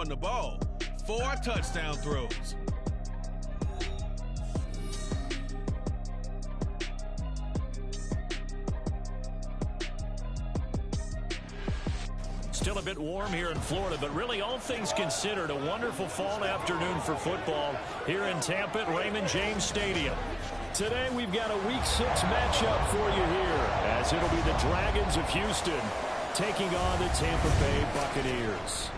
on the ball. 4 touchdown throws. Still a bit warm here in Florida, but really all things considered, a wonderful fall afternoon for football here in Tampa at Raymond James Stadium. Today we've got a Week 6 matchup for you here, as it'll be the Dragons of Houston taking on the Tampa Bay Buccaneers.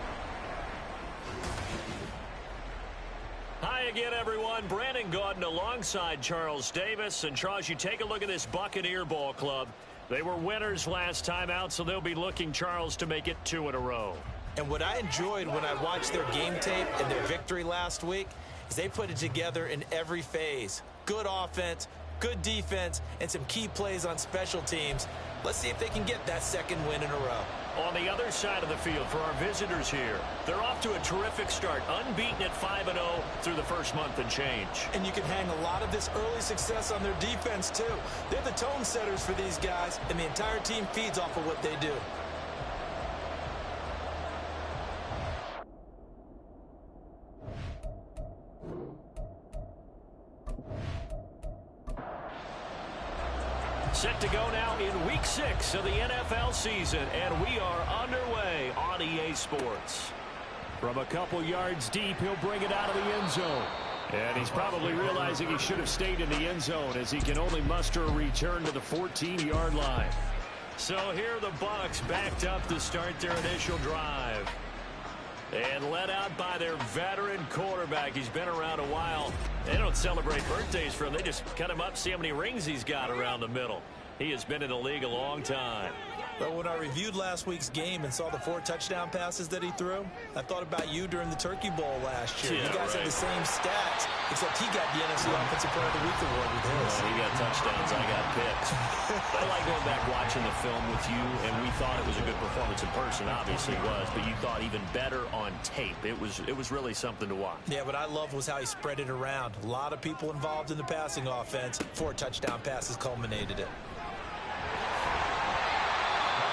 Hi again, everyone. Brandon Gaudin alongside Charles Davis. And Charles, you take a look at this Buccaneer ball club. They were winners last time out, so they'll be looking, Charles, to make it 2 in a row. And what I enjoyed when I watched their game tape and their victory last week is they put it together in every phase. Good offense, good defense, and some key plays on special teams. Let's see if they can get that 2nd win in a row. On the other side of the field for our visitors here, they're off to a terrific start, unbeaten at 5-0 through the first month and change. And you can hang a lot of this early success on their defense, too. They're the tone setters for these guys, and the entire team feeds off of what they do. Set to go now in Week 6 of the NFL season, and we are underway on EA Sports. From a couple yards deep, he'll bring it out of the end zone. And he's probably realizing he should have stayed in the end zone, as he can only muster a return to the 14-yard line. So here are the Bucs backed up to start their initial drive. And led out by their veteran quarterback. He's been around a while. They don't celebrate birthdays for him. They just cut him up, see how many rings he's got around the middle. He has been in the league a long time. But when I reviewed last week's game and saw the 4 touchdown passes that he threw, I thought about you during the Turkey Bowl last year. Yeah, you guys right. had the same stats, except he got the NFC Offensive Player of the Week award with his. Well, he got touchdowns, I got picks. I like going back watching the film with you, and we thought it was a good performance in person. Obviously it was, but you thought even better on tape. It was really something to watch. Yeah, what I loved was how he spread it around. A lot of people involved in the passing offense. 4 touchdown passes culminated it.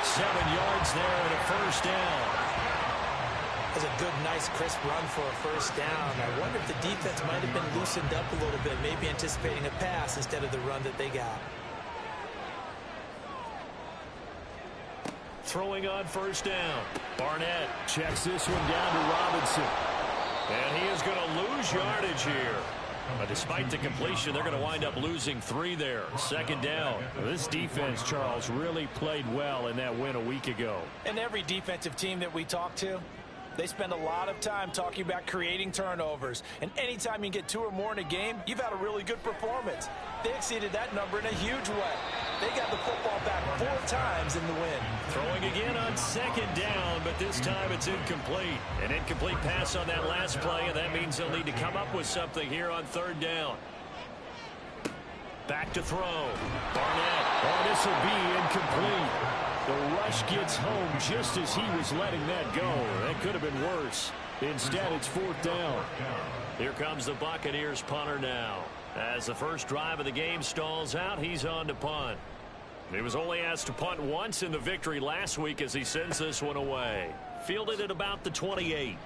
7 yards there and a first down. That's a good, nice, crisp run for a first down. I wonder if the defense might have been loosened up a little bit, maybe anticipating a pass instead of the run that they got. Throwing on first down. Barnett checks this one down to Robinson. And he is going to lose yardage here. But despite the completion, they're going to wind up losing 3 there. 2nd down. This defense, Charles, really played well in that win a week ago. And every defensive team that we talk to, they spend a lot of time talking about creating turnovers. And anytime you get 2 or more in a game, you've had a really good performance. They exceeded that number in a huge way. They got the football back 4 times in the win. Throwing again on 2nd down, but this time it's incomplete. An incomplete pass on that last play, and that means they'll need to come up with something here on 3rd down. Back to throw. Barnett. Oh, this will be incomplete. The rush gets home just as he was letting that go. That could have been worse. Instead, it's 4th down. Here comes the Buccaneers punter now. As the first drive of the game stalls out, he's on to punt. He was only asked to punt once in the victory last week as he sends this one away. Fielded at about the 28.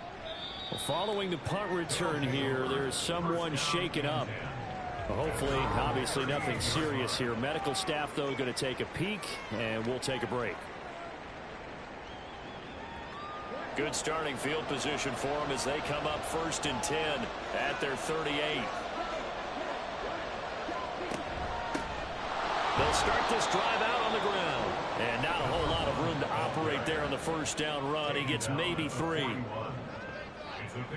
Well, following the punt return here, there is someone shaken up. Well, hopefully, obviously nothing serious here. Medical staff, though, going to take a peek, and we'll take a break. Good starting field position for them as they come up 1st and 10 at their 38. They'll start this drive out on the ground. And not a whole lot of room to operate there on the first down run. He gets maybe 3.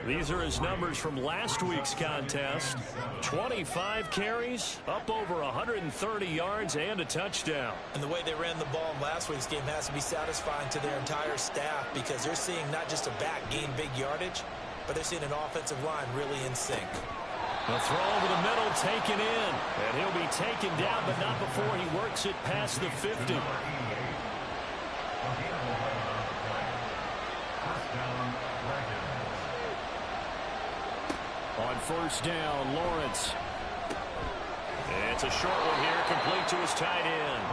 These are his numbers from last week's contest. 25 carries, up over 130 yards, and a touchdown. And the way they ran the ball in last week's game has to be satisfying to their entire staff, because they're seeing not just a back gain big yardage, but they're seeing an offensive line really in sync. The throw over the middle taken in. And he'll be taken down, but not before he works it past the 50. On first down, Lawrence. It's a short one here, complete to his tight end.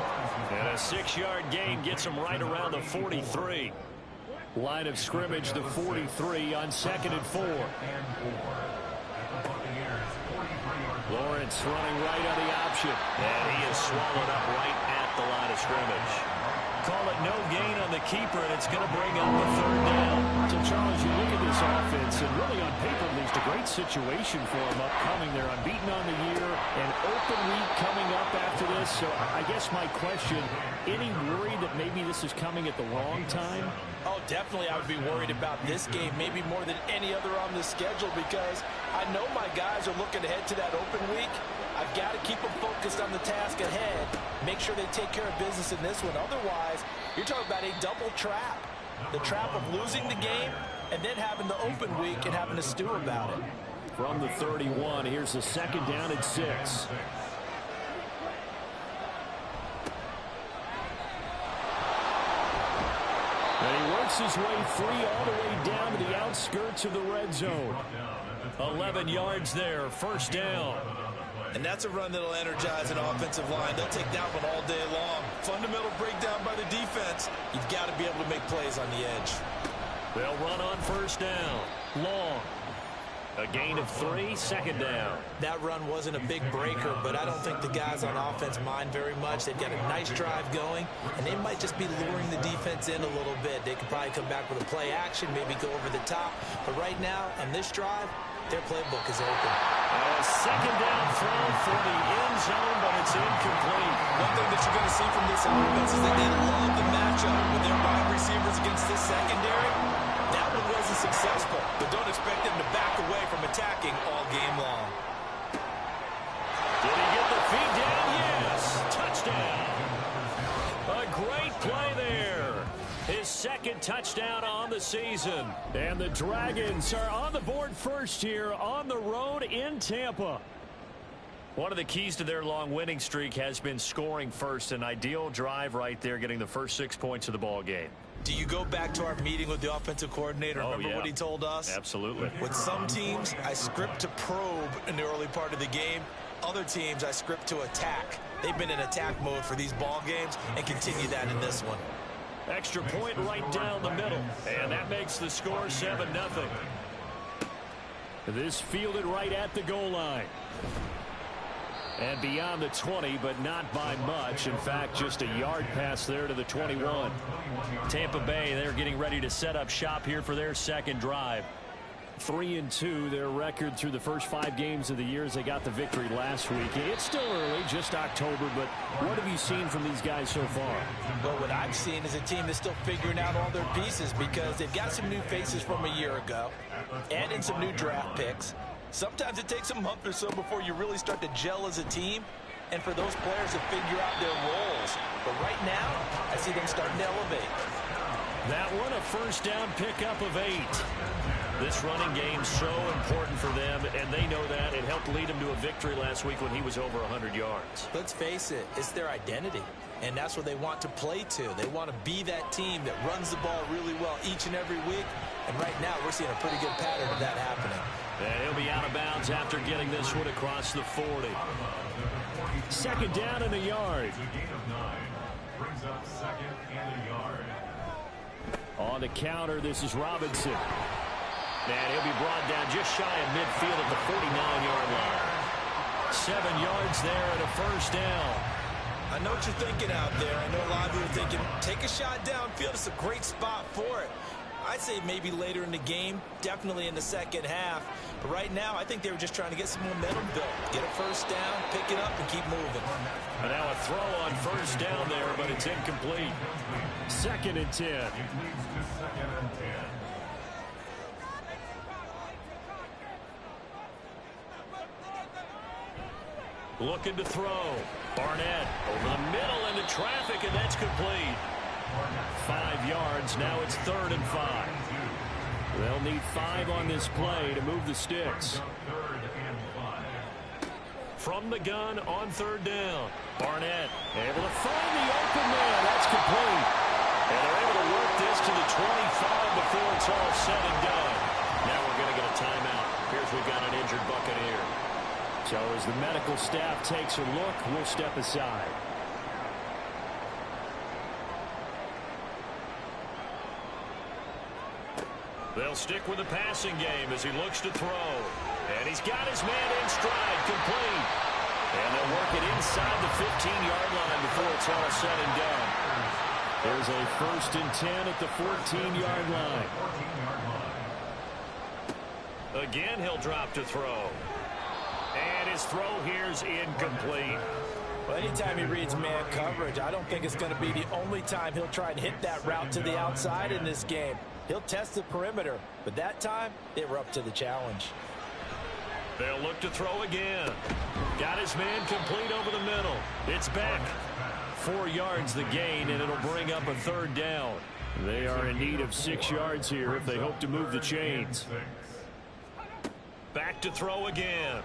And a 6-yard gain gets him right around the 43. Line of scrimmage, the 43 on 2nd and 4. Lawrence running right on the option. And he is swallowed up right at the line of scrimmage. Call it no gain on the keeper, and it's going to bring up a 3rd down. So, Charles, you look at this offense, and really on paper, at least a great situation for them upcoming. They're unbeaten on the year, an open week coming up after this. So I guess my question, any worry that maybe this is coming at the wrong time? Oh, definitely I would be worried about this game, maybe more than any other on the schedule, because I know my guys are looking ahead to that open week. I've got to keep them focused on the task ahead, make sure they take care of business in this one. Otherwise, you're talking about a double trap. The trap of losing the game and then having the open week and having to stew about it. From the 31, here's the 2nd down and 6. And he works his way free all the way down to the outskirts of the red zone. 11 yards there, 1st down. And that's a run that'll energize an offensive line. They'll take that one all day long. Fundamental breakdown by the defense. You've got to be able to make plays on the edge. They'll run on 1st down. Long. A gain of 3, 2nd down. That run wasn't a big breaker, but I don't think the guys on offense mind very much. They've got a nice drive going, and they might just be luring the defense in a little bit. They could probably come back with a play action, maybe go over the top. But right now, on this drive, their playbook is open. A 2nd down throw for the end zone, but it's incomplete. One thing that you're going to see from this offense is that they love the matchup with their wide receivers against this secondary. That one wasn't successful, but don't expect them to back away from attacking all game long. Did he get the feet down? Yes. Touchdown. A great play there. His 2nd touchdown on the season. And the Dragons are on the board first here on the road in Tampa. One of the keys to their long winning streak has been scoring first. An ideal drive right there, getting the first 6 points of the ball game. Do you go back to our meeting with the offensive coordinator? Remember what he told us? Absolutely. With some teams, I script to probe in the early part of the game. Other teams, I script to attack. They've been in attack mode for these ball games and continue that in this one. Extra point right down the middle. And that makes the score 7-0. This fielded right at the goal line. And beyond the 20, but not by much. In fact, just a yard pass there to the 21. Tampa Bay, they're getting ready to set up shop here for their 2nd drive. 3-2, their record through the first 5 games of the year as they got the victory last week. It's still early, just October, but what have you seen from these guys so far? Well, what I've seen is a team that's still figuring out all their pieces because they've got some new faces from a year ago and in some new draft picks. Sometimes it takes a month or so before you really start to gel as a team and for those players to figure out their roles. But right now, I see them starting to elevate. That one a 1st down pickup of 8. This running game so important for them, and they know that. It helped lead him to a victory last week when he was over 100 yards. Let's face it, it's their identity, and that's what they want to play to. They want to be that team that runs the ball really well each and every week, and right now we're seeing a pretty good pattern of that happening. And he'll be out of bounds after getting this one across the 40. 2nd down and a yard. Brings up 2nd and a yard. On the counter, this is Robinson. And he'll be brought down just shy of midfield at the 49-yard line. 7 yards there and a 1st down. I know what you're thinking out there. I know a lot of you are thinking, take a shot downfield. It's a great spot for it. I'd say maybe later in the game, definitely in the 2nd half. But right now, I think they were just trying to get some momentum built. Get a 1st down, pick it up, and keep moving. And now a throw on 1st down there, but it's incomplete. 2nd and 10. Looking to throw. Barnett over the middle into traffic, and that's complete. 5 yards. Now it's 3rd and 5. They'll need 5 on this play to move the sticks. From the gun on 3rd down. Barnett able to find the open man. That's complete. And they're able to work this to the 25 before it's all said and done. Now we're going to get a timeout. Here's we've got an injured Buccaneer. So as the medical staff takes a look, we'll step aside. They'll stick with the passing game as he looks to throw. And he's got his man in stride, complete. And they'll work it inside the 15-yard line before it's all said and done. There's a 1st and 10 at the 14-yard line. Again, he'll drop to throw. And his throw here's incomplete. Well, anytime he reads man coverage, I don't think it's going to be the only time he'll try and hit that route to the outside in this game. He'll test the perimeter, but that time, they were up to the challenge. They'll look to throw again. Got his man complete over the middle. It's back. 4 yards the gain, and it'll bring up a 3rd down. They are in need of 6 yards here if they hope to move the chains. Back to throw again.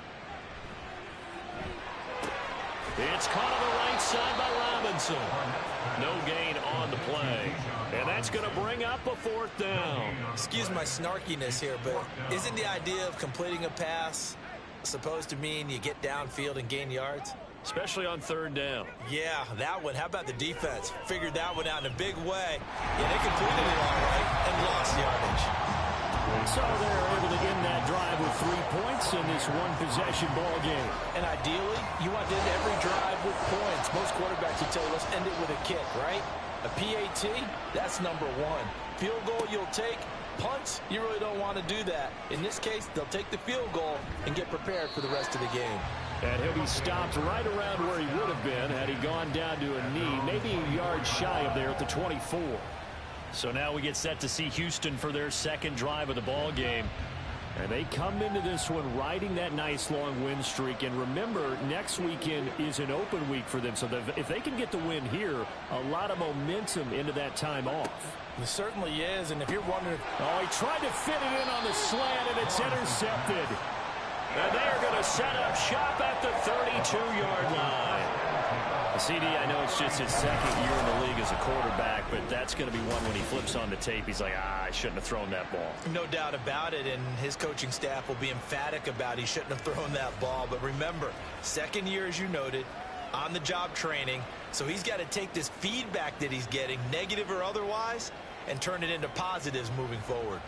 It's caught on the right side by Robinson. No gain on the play. And that's going to bring up a 4th down. Excuse my snarkiness here, but isn't the idea of completing a pass supposed to mean you get downfield and gain yards? Especially on 3rd down. Yeah, that one. How about the defense? Figured that one out in a big way. Yeah, they completed it all right and lost yardage. So they're able to end that drive with 3 points in this one-possession ball game. And ideally, you want to end every drive with points. Most quarterbacks will tell you, let's end it with a kick, right? A PAT, that's number 1. Field goal you'll take. Punts, you really don't want to do that. In this case, they'll take the field goal and get prepared for the rest of the game. And he'll be stopped right around where he would have been had he gone down to a knee, maybe a yard shy of there at the 24. So now we get set to see Houston for their 2nd drive of the ball game. And they come into this one riding that nice long win streak. And remember, next weekend is an open week for them. So if they can get the win here, a lot of momentum into that time off. It certainly is. And if you're wondering... Oh, he tried to fit it in on the slant, and it's intercepted. And they're going to set up shop at the 32-yard line. CD, I know it's just his 2nd year in the league as a quarterback, but that's going to be one when he flips on the tape. He's like, I shouldn't have thrown that ball. No doubt about it, and his coaching staff will be emphatic about he shouldn't have thrown that ball. But remember, 2nd year, as you noted, on-the-job training, so he's got to take this feedback that he's getting, negative or otherwise, and turn it into positives moving forward.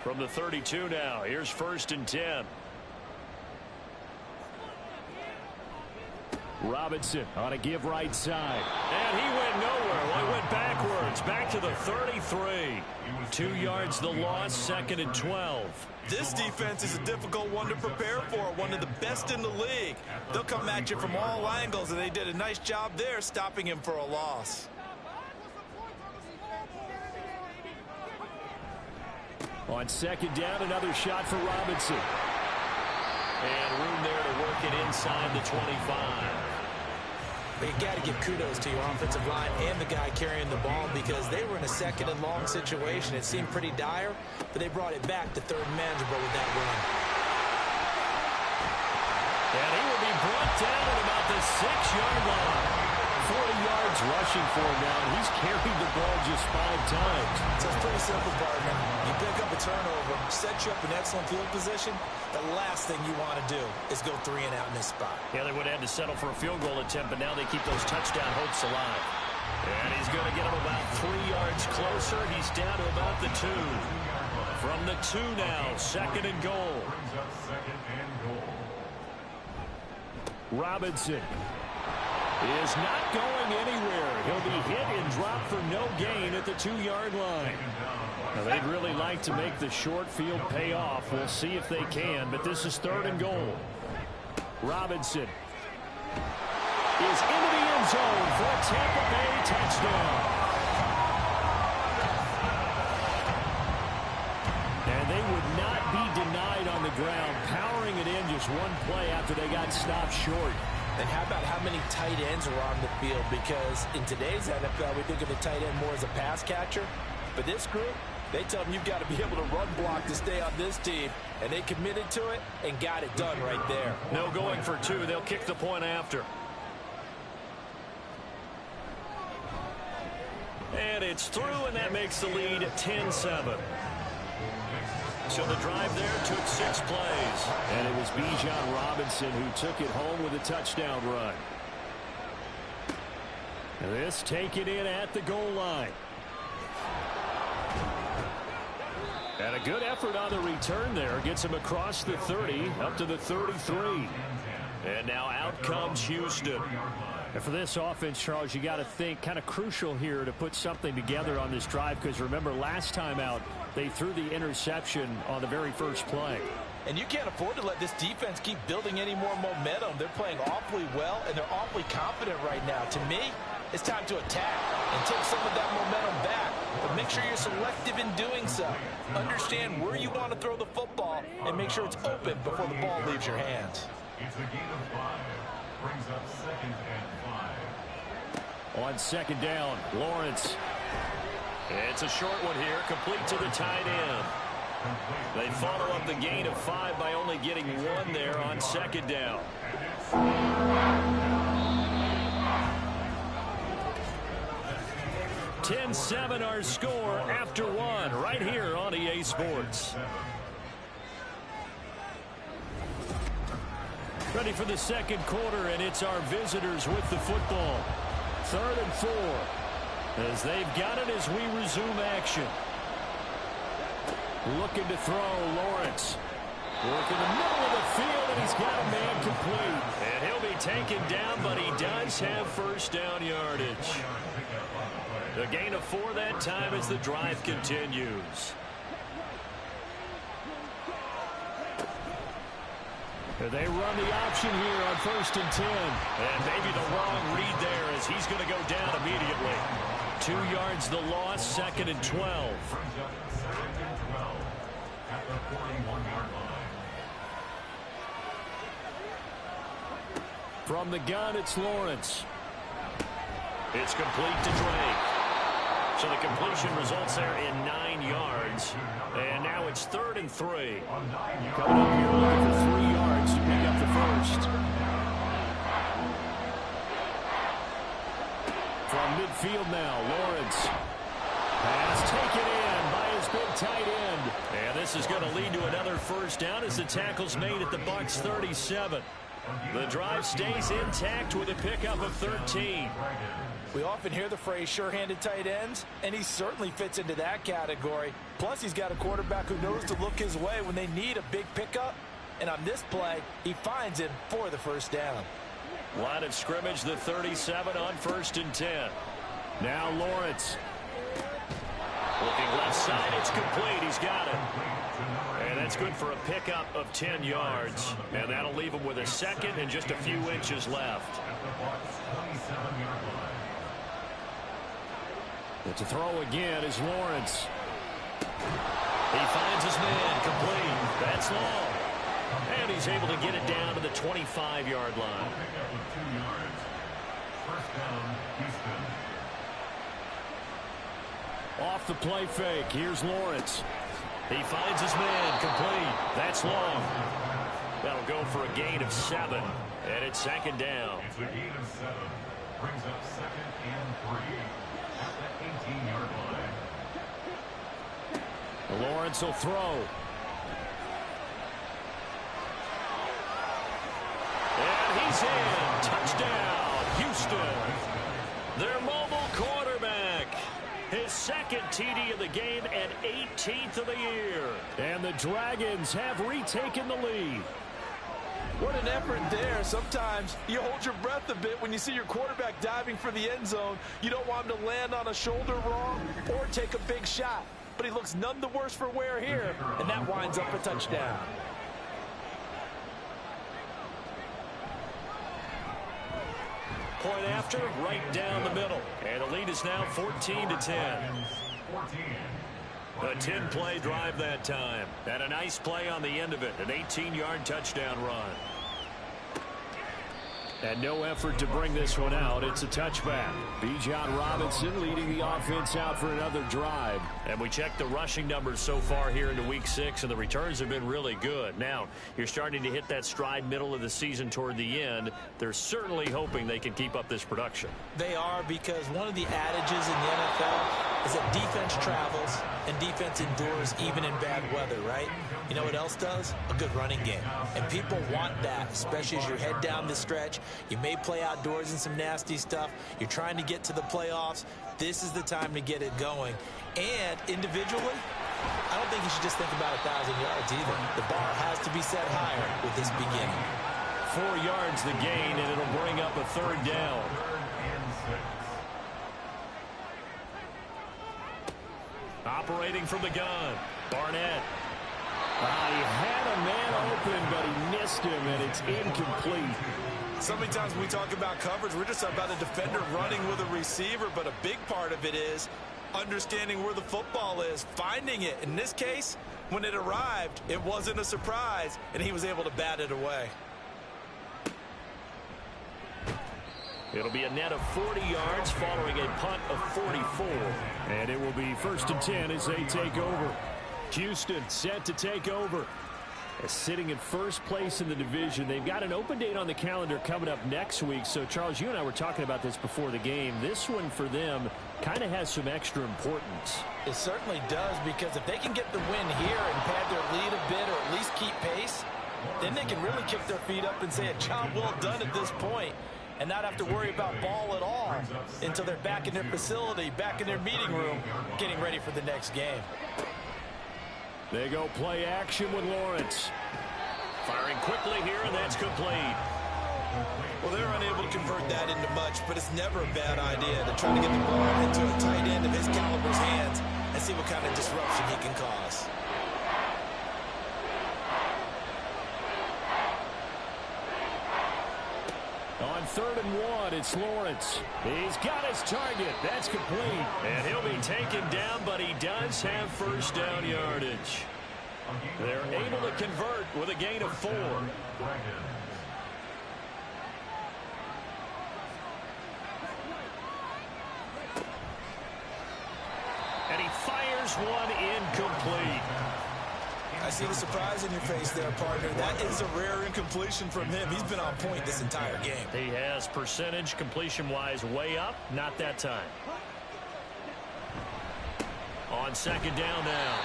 From the 32 now, here's 1st and 10. Robinson on a give right side. And he went nowhere. Well, he went backwards. Back to the 33. 2 yards the loss, 2nd and 12. This defense is a difficult one to prepare for, one of the best in the league. They'll come at you from all angles, and they did a nice job there stopping him for a loss. On 2nd down, another shot for Robinson. And room there to work it inside the 25. But you got to give kudos to your offensive line and the guy carrying the ball because they were in a 2nd and long situation. It seemed pretty dire, but they brought it back to 3rd and manageable with that run. And he will be brought down at about the 6-yard line. 40 yards rushing for him now, and he's carried the ball just 5 times. So it's pretty simple, partner. You pick up a turnover, set you up in excellent field position. The last thing you want to do is go 3 and out in this spot. Yeah, they would have had to settle for a field goal attempt, but now they keep those touchdown hopes alive. And he's going to get him about 3 yards closer. He's down to about the 2. From the 2 now, 2nd and goal. Robinson is not going anywhere. He'll be hit and dropped for no gain at the 2-yard line. Now, they'd really like to make the short field pay off. We'll see if they can, but this is 3rd and goal. Robinson is into the end zone for a Tampa Bay touchdown. And they would not be denied on the ground, powering it in just one play after they got stopped short. And how about how many tight ends are on the field? Because in today's NFL, we think of the tight end more as a pass catcher. But this group, they tell them you've got to be able to run block to stay on this team. And they committed to it and got it done right there. No going for 2. They'll kick the point after. And it's through, and that makes the lead 10-7. So the drive there took 6 plays. And it was Bijan Robinson who took it home with a touchdown run. This taken in at the goal line. And a good effort on the return there. Gets him across the 30, up to the 33. And now out comes Houston. And for this offense, Charles, you got to think kind of crucial here to put something together on this drive, because remember last time out they threw the interception on the very first play. And you can't afford to let this defense keep building any more momentum. They're playing awfully well, and they're awfully confident right now. To me, it's time to attack and take some of that momentum back. But make sure you're selective in doing so. Understand where you want to throw the football and make sure it's open before the ball leaves your hands. It's a gain of 5. Brings up 2nd and 5. On 2nd down, Lawrence. It's a short one here, complete to the tight end. They follow up the gain of 5 by only getting 1 there on 2nd down. 10-7 our score after 1 right here on EA Sports. Ready for the second quarter, and it's our visitors with the football. 3rd and 4 as they've got it as we resume action. Looking to throw, Lawrence. Work in the middle of the field, and he's got a man complete. And he'll be taken down, but he does have first down yardage. The gain of 4 that time as the drive continues. They run the option here on 1st and 10. And maybe the wrong read there as he's going to go down immediately. 2 yards the loss, 2nd and 12. From the gun, it's Lawrence. It's complete to Drake. So the completion results there in 9 yards. And now it's 3rd and 3. Coming up here looking for 3 yards to pick up the first. From midfield now, Lawrence. Pass taken in by his big tight end. And this is going to lead to another first down as the tackle's made at the Bucs 37. The drive stays intact with a pickup of 13. We often hear the phrase sure-handed tight ends, and he certainly fits into that category. Plus, he's got a quarterback who knows to look his way when they need a big pickup. And on this play, he finds him for the first down. Line of scrimmage, the 37 on 1st and 10. Now Lawrence. Looking left side, it's complete. He's got it. And that's good for a pickup of 10 yards. And that'll leave him with a 2nd and just a few inches left. But to throw again is Lawrence. He finds his man complete. That's long. And he's able to get it down to the 25-yard line. Off the play fake. Here's Lawrence. He finds his man complete. That's long. That'll go for a gain of 7. And it's 2nd down. It's a gain of 7. Brings up 2nd and 3 at the 18-yard line. Lawrence will throw. And he's in. Touchdown, Houston. Their mobile quarterback. His 2nd TD of the game and 18th of the year. And the Dragons have retaken the lead. What an effort there. Sometimes you hold your breath a bit when you see your quarterback diving for the end zone. You don't want him to land on a shoulder wrong or take a big shot. But he looks none the worse for wear here, and that winds up a touchdown. Point after, right down the middle. And the lead is now 14-10. A 10-play drive that time. And a nice play on the end of it. An 18-yard touchdown run. And no effort to bring this one out. It's a touchback. Bijan Robinson leading the offense out for another drive. And we checked the rushing numbers so far here into Week 6, and the returns have been really good. Now, you're starting to hit that stride middle of the season toward the end. They're certainly hoping they can keep up this production. They are, because one of the adages in the NFL is that defense travels and defense endures even in bad weather, right? You know what else does? A good running game. And people want that, especially as you head down the stretch. You may play outdoors in some nasty stuff. You're trying to get to the playoffs. This is the time to get it going. And individually, I don't think you should just think about 1,000 yards either. The bar has to be set higher with this beginning. 4 yards the gain, and it'll bring up a third down. Operating from the gun, Barnett. He had a man open, but he missed him, and it's incomplete. So many times when we talk about coverage, we're just about a defender running with a receiver, but a big part of it is understanding where the football is, finding it. In this case, when it arrived, it wasn't a surprise, and he was able to bat it away. It'll be a net of 40 yards following a punt of 44. And it will be 1st and 10 as they take over. Houston set to take over. Sitting in first place in the division. They've got an open date on the calendar coming up next week. So, Charles, you and I were talking about this before the game. This one for them kind of has some extra importance. It certainly does, because if they can get the win here and pad their lead a bit or at least keep pace, then they can really kick their feet up and say a job well done at this point and not have to worry about ball at all until they're back in their facility, back in their meeting room, getting ready for the next game. They go play action with Lawrence. Firing quickly here, and that's complete. Well, they're unable to convert that into much, but it's never a bad idea to try to get the ball into a tight end of his caliber's hands and see what kind of disruption he can cause. On 3rd and 1, it's Lawrence. He's got his target. That's complete. And he'll be taken down, but he does have first down yardage. They're able to convert with a gain of 4. And he fires one incomplete. I see the surprise in your face there, partner. That is a rare incompletion from him. He's been on point this entire game. He has percentage completion-wise way up. Not that time. On 2nd down now.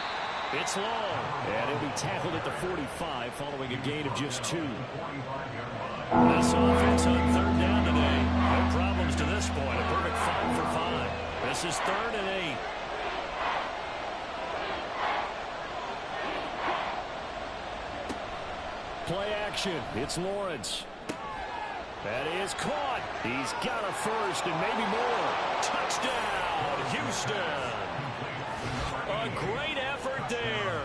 It's long. And he'll be tackled at the 45 following a gain of just 2. This offense on 3rd down today. No problems to this point. A perfect 5 for 5. This is 3rd and 8. Play action. It's Lawrence. That is caught. He's got a first and maybe more. Touchdown, Houston. A great effort there.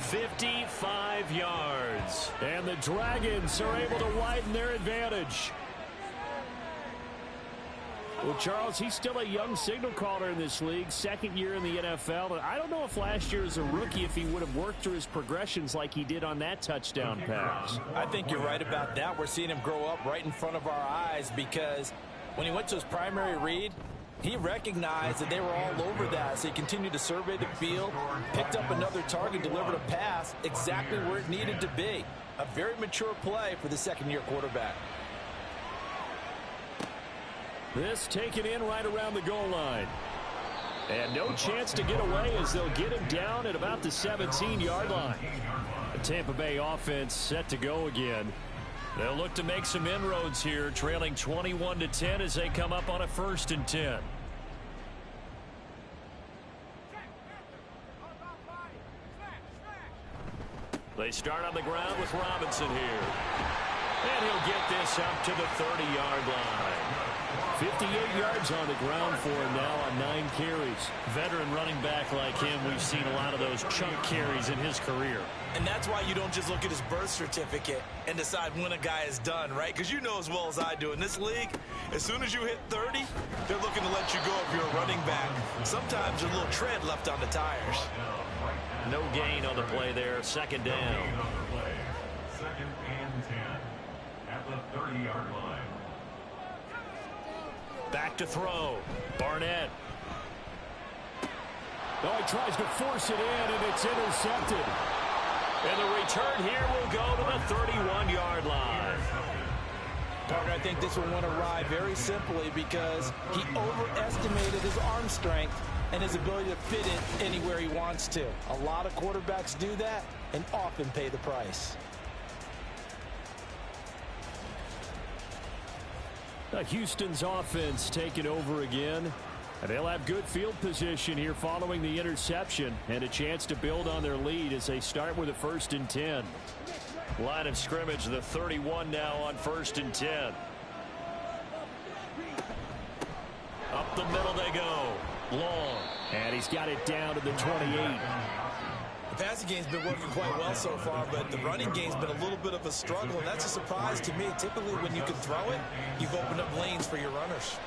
55 yards. And the Dragons are able to widen their advantage. Well, Charles, he's still a young signal caller in this league, 2nd year in the NFL. And I don't know if last year as a rookie, if he would have worked through his progressions like he did on that touchdown pass. I think you're right about that. We're seeing him grow up right in front of our eyes, because when he went to his primary read, he recognized that they were all over that. So he continued to survey the field, picked up another target, delivered a pass exactly where it needed to be. A very mature play for the 2nd-year quarterback. This taken in right around the goal line. And no chance to get away as they'll get him down at about the 17-yard line. The Tampa Bay offense set to go again. They'll look to make some inroads here, trailing 21-10 as they come up on a 1st and 10. They start on the ground with Robinson here. And he'll get this up to the 30-yard line. 58 yards on the ground for him now on 9 carries. Veteran running back like him, we've seen a lot of those chunk carries in his career. And that's why you don't just look at his birth certificate and decide when a guy is done, right? Because you know as well as I do, in this league, as soon as you hit 30, they're looking to let you go if you're a running back. Sometimes there's a little tread left on the tires. No gain on the play there. 2nd down. 2nd and 10 at the 30-yard line. Back to throw. Barnett. Oh, he tries to force it in, and it's intercepted. And the return here will go to the 31-yard line. Partner, I think this one went awry very simply because he overestimated his arm strength and his ability to fit it anywhere he wants to. A lot of quarterbacks do that and often pay the price. Houston's offense taking over again. And they'll have good field position here following the interception and a chance to build on their lead as they start with a 1st and 10. Line of scrimmage, the 31 now on 1st and 10. Up the middle they go. Long. And he's got it down to the 28. The passing game's been working quite well so far, but the running game's been a little bit of a struggle, and that's a surprise to me. Typically, when you can throw it, you've opened up lanes for your runners.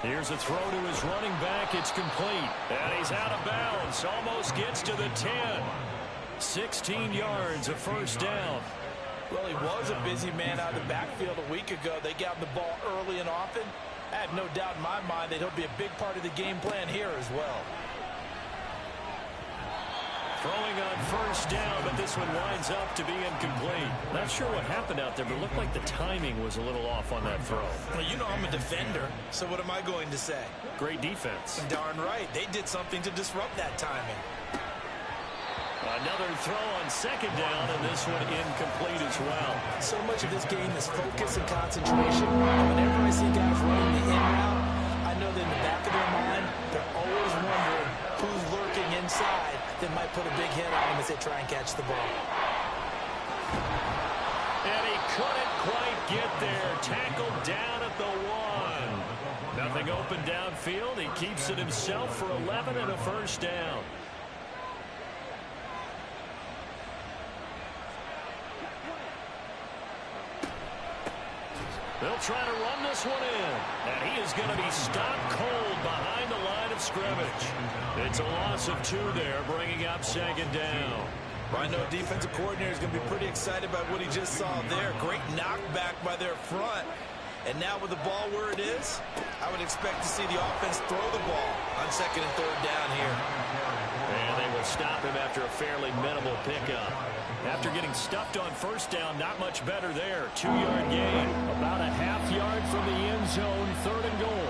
Here's a throw to his running back. It's complete. And he's out of bounds. Almost gets to the 10. 16 yards, a 1st down. Well, he was a busy man out of the backfield a week ago. They got the ball early and often. I have no doubt in my mind that he'll be a big part of the game plan here as well. Throwing on 1st down, but this one winds up to be incomplete. Not sure what happened out there, but it looked like the timing was a little off on that throw. Well, you know I'm a defender, so what am I going to say? Great defense. Darn right. They did something to disrupt that timing. Another throw on 2nd down, and this one incomplete as well. So much of this game is focus and concentration. And whenever I see guys running the in route, I know that in the back of their mind, they're always wondering who's lurking inside that might put a big hit on them as they try and catch the ball. And he couldn't quite get there. Tackled down at the 1. Nothing open downfield. He keeps it himself for 11 and a 1st down. They'll try to run this one in. And he is going to be stopped cold behind the line of scrimmage. It's a loss of 2 there, bringing up 2nd down. I know defensive coordinator is going to be pretty excited by what he just saw there. Great knockback by their front. And now with the ball where it is, I would expect to see the offense throw the ball on 2nd and 3rd down here. And they will stop him after a fairly minimal pickup. After getting stuffed on 1st down, not much better there. 2-yard gain. About a half yard from the end zone, 3rd and goal.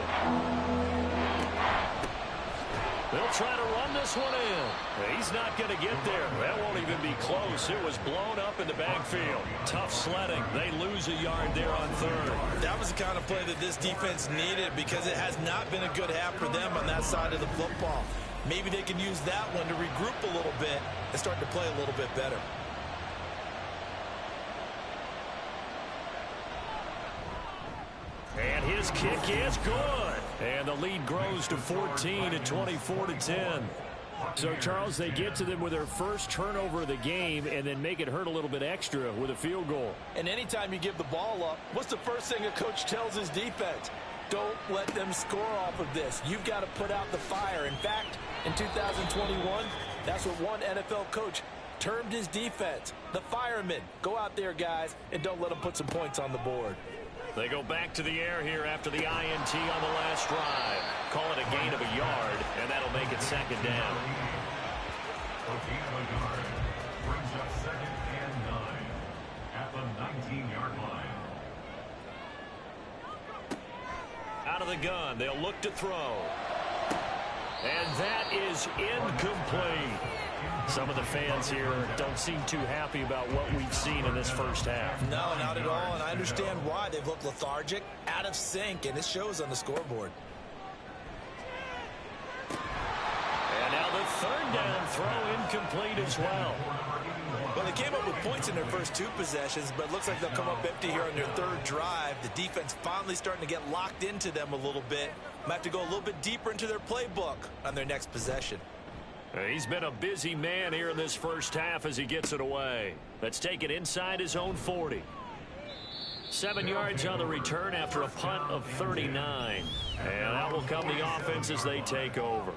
They'll try to run this one in. He's not going to get there. That won't even be close. It was blown up in the backfield. Tough sledding. They lose a yard there on 3rd. That was the kind of play that this defense needed because it has not been a good half for them on that side of the football. Maybe they can use that one to regroup a little bit and start to play a little bit better. And his kick is good. And the lead grows to 14 at 24-10. So, Charles, they get to them with their first turnover of the game and then make it hurt a little bit extra with a field goal. And anytime you give the ball up, what's the first thing a coach tells his defense? Don't let them score off of this. You've got to put out the fire. In fact, in 2021, that's what one NFL coach termed his defense. The firemen. Go out there, guys, and don't let them put some points on the board. They go back to the air here after the INT on the last drive. Call it a gain of a yard, and that'll make it 2nd down. Brings up 2nd and 9 at the 19-yard line. Out of the gun, they'll look to throw. And that is incomplete. Some of the fans here don't seem too happy about what we've seen in this first half. No, not at all, and I understand why. They've looked lethargic, out of sync, and it shows on the scoreboard. And now the 3rd down throw incomplete as well. Well, they came up with points in their first 2 possessions, but it looks like they'll come up empty here on their 3rd drive. The defense finally starting to get locked into them a little bit. Might have to go a little bit deeper into their playbook on their next possession. He's been a busy man here in this first half as he gets it away. Let's take it inside his own 40. 7 yards on the return after a punt of 39. And that will come the offense as they take over.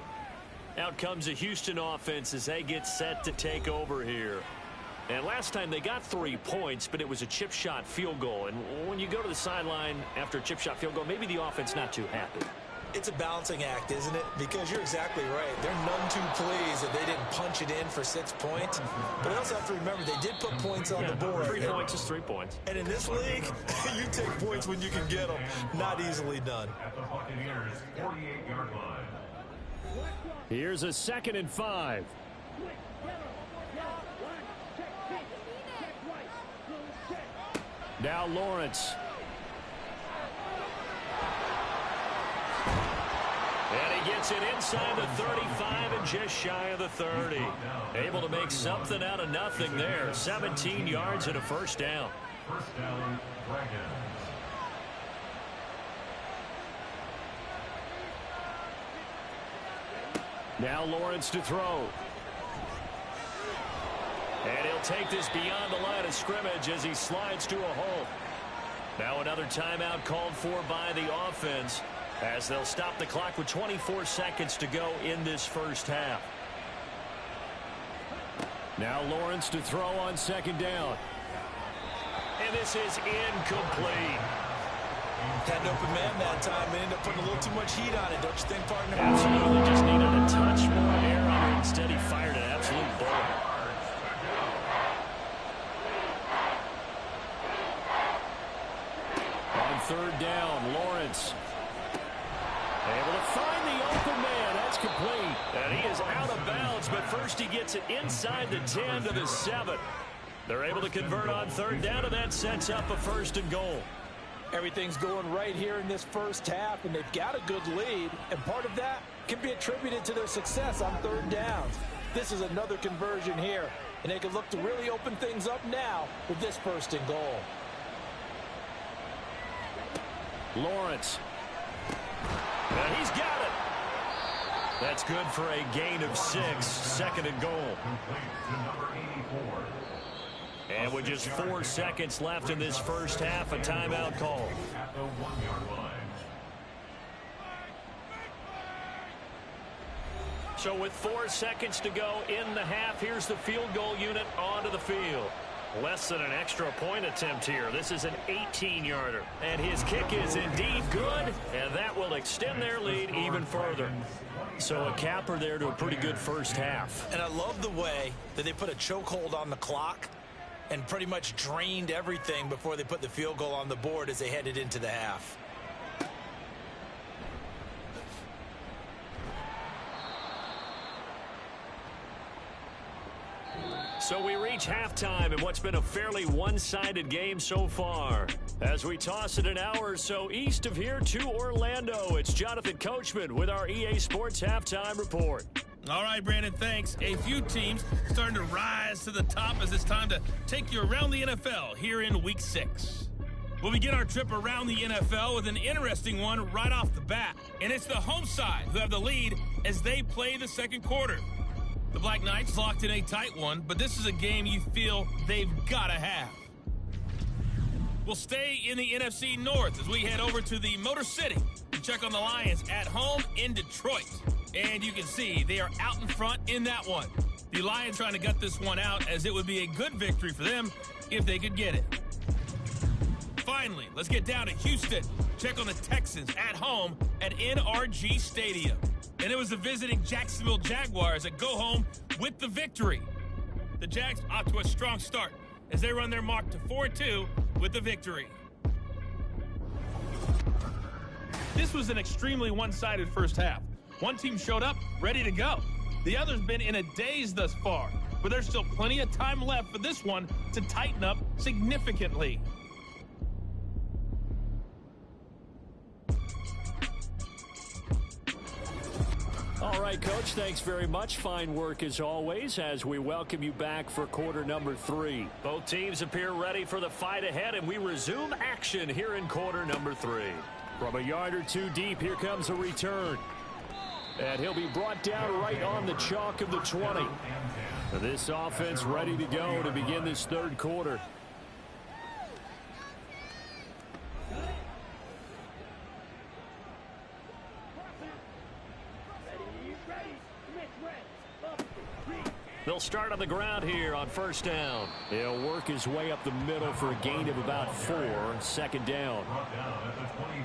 Out comes the Houston offense as they get set to take over here. And last time they got 3 points, but it was a chip shot field goal. And when you go to the sideline after a chip shot field goal, maybe the offense not too happy. It's a balancing act, isn't it? Because you're exactly right. They're none too pleased that they didn't punch it in for 6 points. But I also have to remember they did put points on the board. 3 points is 3 points. And in this league, you take points when you can get them. Not easily done. At the Buccaneers' 48-yard line. Here's a 2nd and 5. Now Lawrence. And he gets it inside the 35 and just shy of the 30. Able to make something out of nothing there. 17 yards and a first down. First down, Dragons. Now Lawrence to throw. And he'll take this beyond the line of scrimmage as he slides to a hole. Now another timeout called for by the offense as they'll stop the clock with 24 seconds to go in this first half. Now Lawrence to throw on second down. And this is incomplete. Had an open man that time and ended up putting a little too much heat on it, don't you think, partner? Absolutely. Just needed a touch more air on it. Instead, he fired an absolute bullet. On third down, Lawrence. Able to find the open man. That's complete. And he is out of bounds, but first he gets it inside the 10 to the 7. They're able to convert on third down, and that sets up a first and goal. Everything's going right here in this first half, and they've got a good lead, and part of that can be attributed to their success on third downs. This is another conversion here, and they can look to really open things up now with this first and goal. Lawrence. And he's got it. That's good for a gain of 6. Second and goal. Complete to number 84. And with just 4 seconds left in this first half, a timeout call. At the 1-yard line. So with 4 seconds to go in the half, here's the field goal unit onto the field. Less than an extra point attempt here. This is an 18-yarder. And his kick is indeed good, and that will extend their lead even further. So a capper there to a pretty good first half. And I love the way that they put a chokehold on the clock and pretty much drained everything before they put the field goal on the board as they headed into the half. So we reach halftime in what's been a fairly one-sided game so far. As we toss it an hour or so east of here to Orlando, it's Jonathan Coachman with our EA Sports Halftime Report. All right, Brandon, thanks. A few teams starting to rise to the top as it's time to take you around the NFL here in Week 6. We'll begin our trip around the NFL with an interesting one right off the bat. And it's the home side who have the lead as they play the second quarter. The Black Knights locked in a tight one, but this is a game you feel they've got to have. We'll stay in the NFC North as we head over to the Motor City to check on the Lions at home in Detroit. And you can see they are out in front in that one. The Lions trying to gut this one out as it would be a good victory for them if they could get it. Finally, let's get down to Houston. Check on the Texans at home at NRG Stadium. And it was the visiting Jacksonville Jaguars that go home with the victory. The Jags off to a strong start as they run their mark to 4-2 with the victory. This was an extremely one-sided first half. One team showed up ready to go. The other's been in a daze thus far, but there's still plenty of time left for this one to tighten up significantly. All right, Coach, thanks very much. Fine work as always as we welcome you back for quarter number 3. Both teams appear ready for the fight ahead, and we resume action here in quarter number 3. From a yard or two deep, here comes a return. And he'll be brought down right on the chalk of the 20. This offense ready to go to begin this third quarter. They'll start on the ground here on first down. He'll work his way up the middle for a gain of about 4. Second down.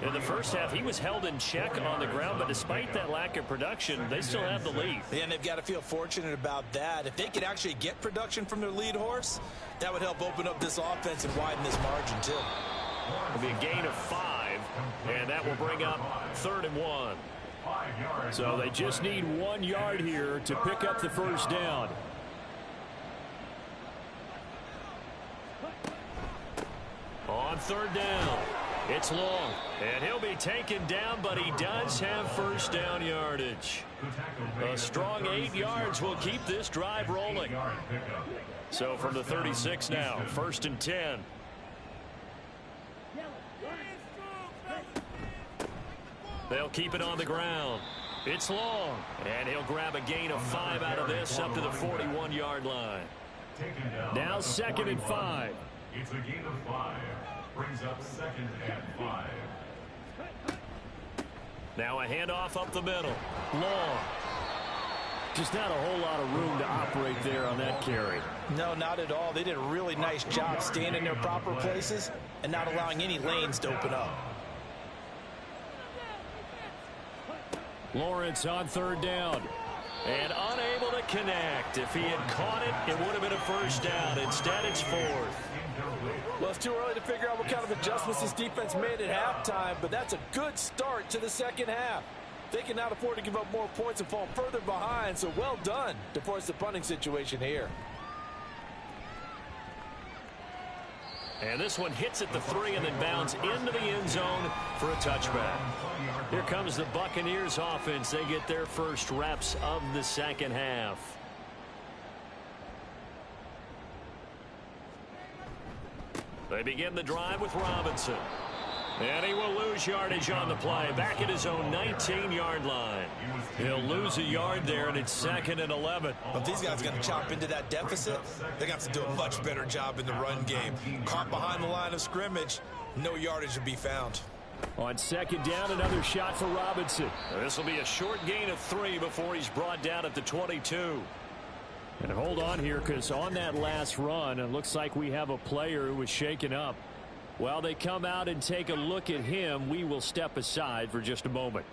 In the first half, he was held in check on the ground, but despite that lack of production, they still have the lead. And they've got to feel fortunate about that. If they could actually get production from their lead horse, that would help open up this offense and widen this margin, too. It'll be a gain of 5, and that will bring up 3rd and 1. So they just need 1 yard here to pick up the first down. On third down. It's long, and he'll be taken down, but he does have first down yardage. A strong 8 yards will keep this drive rolling. So from the 36 now, 1st and 10. They'll keep it on the ground. It's long, and he'll grab a gain of 5 out of this up to the 41-yard line. Now 2nd and 5. It's a gain of 5. Brings up 2nd and 5. Now a handoff up the middle. Long. Just not a whole lot of room to operate there on that carry. No, not at all. They did a really nice job staying in their proper places and not allowing any lanes to open up. Lawrence on 3rd down. And unable to connect. If he had caught it, it would have been a first down. Instead, it's 4th. Well, it's too early to figure out what kind of adjustments this defense made at halftime, but that's a good start to the second half. They cannot afford to give up more points and fall further behind, so well done to force the punting situation here. And this one hits at the 3 and then bounds into the end zone for a touchback. Here comes the Buccaneers offense. They get their first reps of the second half. They begin the drive with Robinson. And he will lose yardage on the play. Back at his own 19-yard line. He'll lose a yard there, and it's 2nd and 11. If these guys are going to chop into that deficit, they're going to have to do a much better job in the run game. Caught behind the line of scrimmage, no yardage to be found. On 2nd down, another shot for Robinson. This will be a short gain of 3 before he's brought down at the 22. And hold on here, because on that last run, it looks like we have a player who was shaken up. While they come out and take a look at him, we will step aside for just a moment.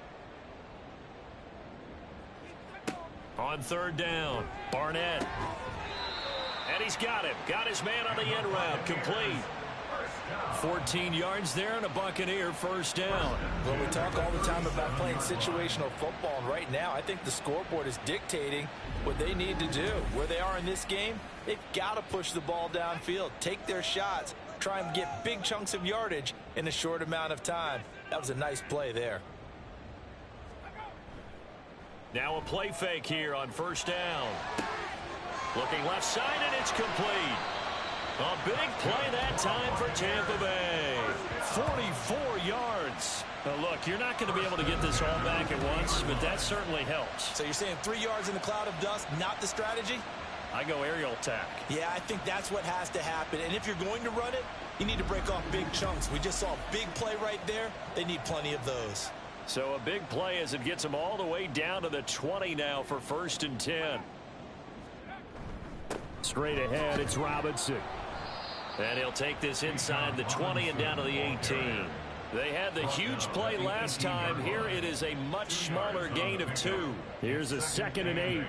On 3rd down, Barnett. And he's got him. Got his man on the end route. Complete. 14 yards there and a Buccaneer first down. Well, we talk all the time about playing situational football, and right now I think the scoreboard is dictating what they need to do. Where they are in this game, they've got to push the ball downfield, take their shots, try and get big chunks of yardage in a short amount of time. That was a nice play there. Now a play fake here on 1st down. Looking left side, and it's complete. A big play that time for Tampa Bay. 44 yards. Now look, you're not going to be able to get this all back at once, but that certainly helps. So you're saying 3 yards in the cloud of dust, not the strategy? I go aerial attack. Yeah, I think that's what has to happen. And if you're going to run it, you need to break off big chunks. We just saw a big play right there. They need plenty of those. So a big play as it gets them all the way down to the 20 now for 1st and 10. Straight ahead, it's Robinson. And he'll take this inside the 20 and down to the 18. They had the huge play last time. Here it is a much smaller gain of 2. Here's a 2nd and 8.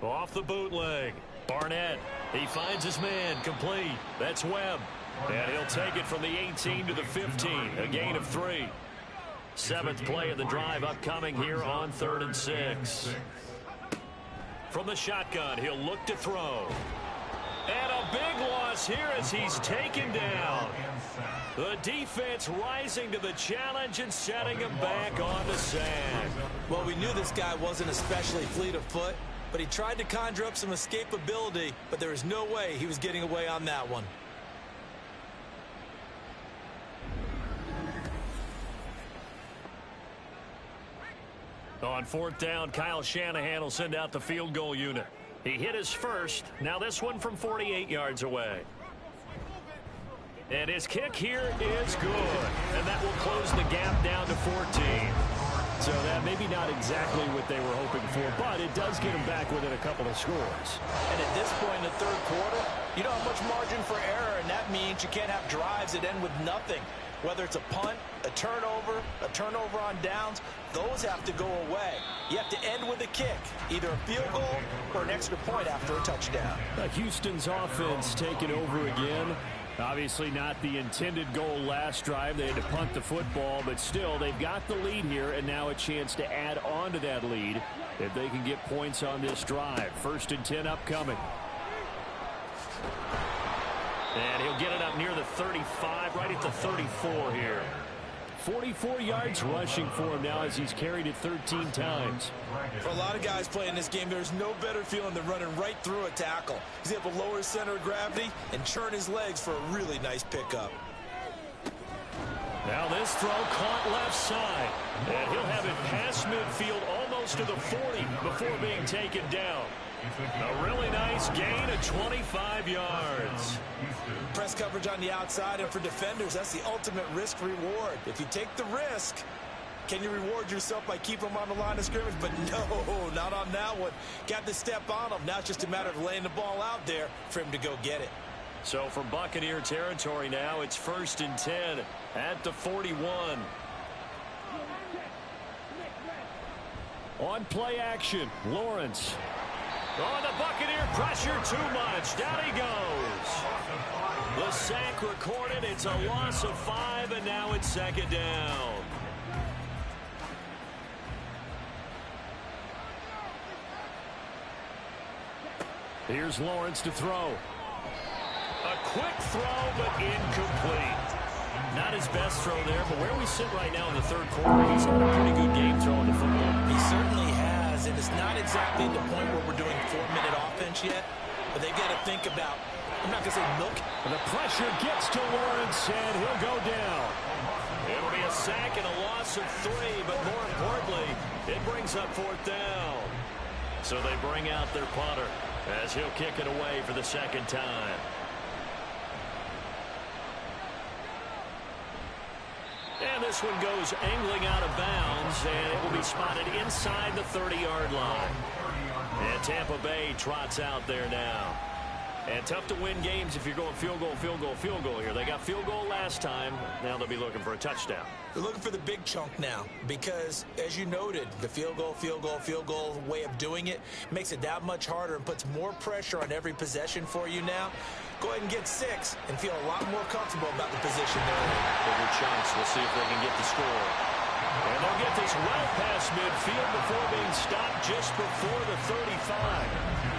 Off the bootleg. Barnett. He finds his man. Complete. That's Webb. And he'll take it from the 18 to the 15. A gain of 3. 7th play of the drive upcoming here on 3rd and 6. From the shotgun, he'll look to throw. And a big loss here as he's taken down. The defense rising to the challenge and setting him back on the sand. Well, we knew this guy wasn't especially fleet of foot, but he tried to conjure up some escapability, but there was no way he was getting away on that one. On 4th down, Kyle Shanahan will send out the field goal unit. He hit his first. Now this one from 48 yards away. And his kick here is good. And that will close the gap down to 14. So that maybe not exactly what they were hoping for, but it does get them back within a couple of scores. And at this point in the 3rd quarter, you don't have much margin for error, and that means you can't have drives that end with nothing. Whether it's a punt, a turnover on downs, those have to go away. You have to end with a kick, either a field goal or an extra point after a touchdown. Houston's offense taking over again. Obviously not the intended goal last drive. They had to punt the football, but still they've got the lead here, and now a chance to add on to that lead if they can get points on this drive. 1st and 10 upcoming. And he'll get it up near the 35, right at the 34 here. 44 yards rushing for him now as he's carried it 13 times. For a lot of guys playing this game, there's no better feeling than running right through a tackle. He's able to lower his center of gravity and churn his legs for a really nice pickup. Now this throw caught left side. And he'll have it past midfield almost to the 40 before being taken down. A really nice gain of 25 yards. Press coverage on the outside, and for defenders, that's the ultimate risk-reward. If you take the risk, can you reward yourself by keeping them on the line of scrimmage? But no, not on that one. Got to step on them. Now it's just a matter of laying the ball out there for him to go get it. So for Buccaneer territory now, it's 1st and 10 at the 41. On play action, Lawrence. Oh, the Buccaneer pressure too much. Down he goes. The sack recorded. It's a loss of 5, and now it's 2nd down. Here's Lawrence to throw. A quick throw, but incomplete. Not his best throw there, but where we sit right now in the 3rd quarter, he's had a pretty good game throwing the football. He certainly has, and it's not exactly the point where we're doing 4-minute offense yet, but they've got to think about, I'm not going to say milk. The pressure gets to Lawrence, and he'll go down. It'll be a sack and a loss of 3, but more importantly, it brings up 4th down. So they bring out their punter as he'll kick it away for the 2nd time. And this one goes angling out of bounds, and it will be spotted inside the 30-yard line. And Tampa Bay trots out there now. And tough to win games if you're going field goal, field goal, field goal here. They got field goal last time. Now they'll be looking for a touchdown. They're looking for the big chunk now because, as you noted, the field goal way of doing it makes it that much harder and puts more pressure on every possession for you now. Go ahead and get 6 and feel a lot more comfortable about the position they're in. Bigger chunks. We'll see if they can get the score. And they'll get this well past midfield before being stopped just before the 35.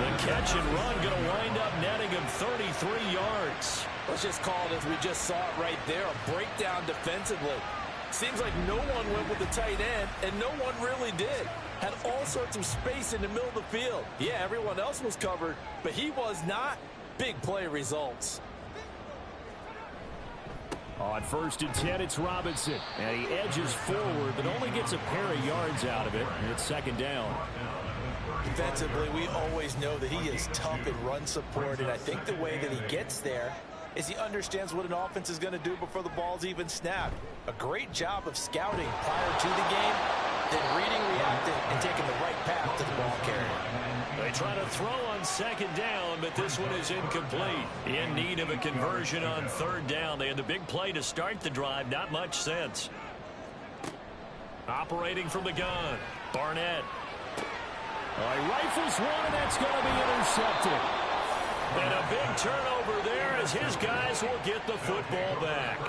The catch and run going to wind up netting him 33 yards. Let's just call it as we just saw it right there, a breakdown defensively. Seems like no one went with the tight end, and no one really did. Had all sorts of space in the middle of the field. Yeah, everyone else was covered, but he was not. Big play results. On 1st and 10, it's Robinson. And he edges forward, but only gets a pair of yards out of it. And it's 2nd down. Defensively, we always know that he is tough in run support, and I think the way that he gets there is he understands what an offense is going to do before the ball's even snapped. A great job of scouting prior to the game, then reading, reacting, and taking the right path to the ball carrier. They try to throw on 2nd down, but this one is incomplete. In need of a conversion on 3rd down. They had the big play to start the drive. Not much sense. Operating from the gun, Barnett. He rifles one, and that's going to be intercepted. And a big turnover there as his guys will get the football back.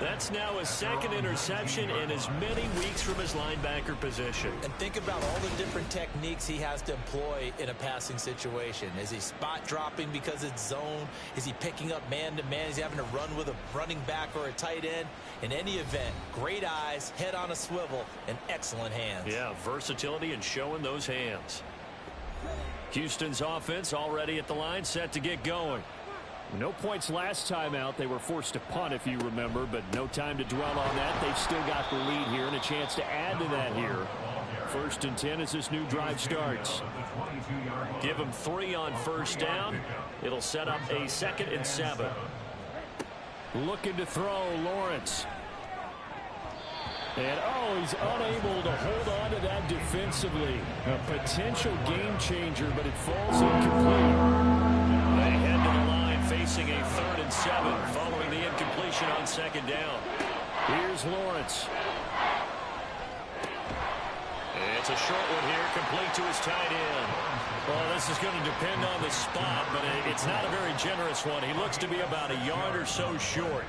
That's now his 2nd interception in as many weeks from his linebacker position. And think about all the different techniques he has to employ in a passing situation. Is he spot dropping because it's zone? Is he picking up man-to-man? Is he having to run with a running back or a tight end? In any event, great eyes, head on a swivel, and excellent hands. Yeah, versatility and showing those hands. Houston's offense already at the line, set to get going. No points last time out. They were forced to punt, if you remember, but no time to dwell on that. They've still got the lead here and a chance to add to that here. 1st and 10 as this new drive starts. Give them 3 on 1st down. It'll set up a 2nd and 7. Looking to throw, Lawrence. And, he's unable to hold on to that defensively. A potential game changer, but it falls incomplete. They head to the line facing a 3rd and 7 following the incompletion on 2nd down. Here's Lawrence. It's a short one here, complete to his tight end. Well, this is going to depend on the spot, but it's not a very generous one. He looks to be about a yard or so short.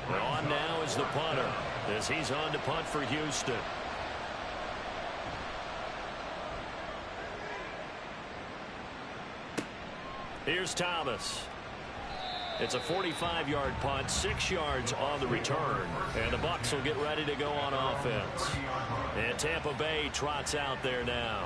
And on now is the punter as he's on to punt for Houston. Here's Thomas. It's a 45-yard punt, 6 yards on the return. And the Bucs will get ready to go on offense. And Tampa Bay trots out there now.